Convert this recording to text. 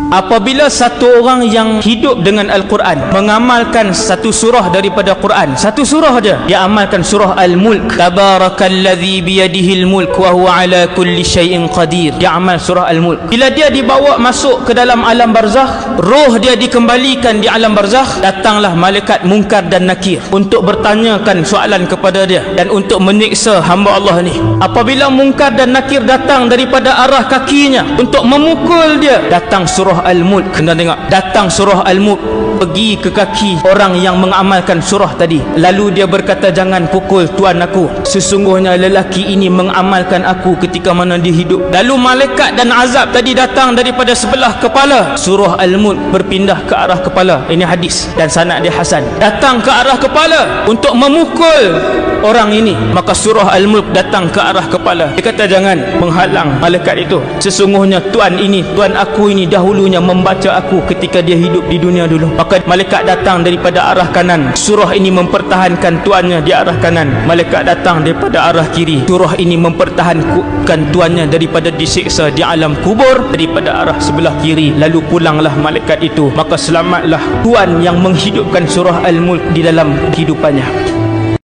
Apabila satu orang yang hidup dengan Al-Quran mengamalkan satu surah daripada Quran, satu surah aja dia amalkan, surah Al-Mulk, tabarakalladzi biyadihil mulk wa huwa ala kulli syai'in qadir, dia amal surah Al-Mulk. Bila dia dibawa masuk ke dalam alam barzakh, roh dia dikembalikan di alam barzakh, datanglah malaikat Munkar dan Nakir untuk bertanyakan soalan kepada dia dan untuk menyiksa hamba Allah ni. Apabila Munkar dan Nakir datang daripada arah kakinya untuk memukul dia, datang surah Al-Mulk. Kena tengok, datang surah Al-Mulk pergi ke kaki orang yang mengamalkan surah tadi. Lalu dia berkata, jangan pukul tuan aku, sesungguhnya lelaki ini mengamalkan aku ketika mana dia hidup. Lalu malaikat dan azab tadi datang daripada sebelah kepala, surah Al-Mulk berpindah ke arah kepala. Ini hadis dan sanad dia hasan. Datang ke arah kepala untuk memukul orang ini, maka surah Al-Mulk datang ke arah kepala. Dia kata, jangan menghalang malaikat itu, sesungguhnya tuan aku ini dahulunya membaca aku ketika dia hidup di dunia dulu. Maka malaikat datang daripada arah kanan, surah ini mempertahankan tuannya di arah kanan. Malaikat datang daripada arah kiri, surah ini mempertahankan tuannya daripada disiksa di alam kubur daripada arah sebelah kiri. Lalu pulanglah malaikat itu, maka selamatlah tuan yang menghidupkan surah Al-Mulk di dalam kehidupannya.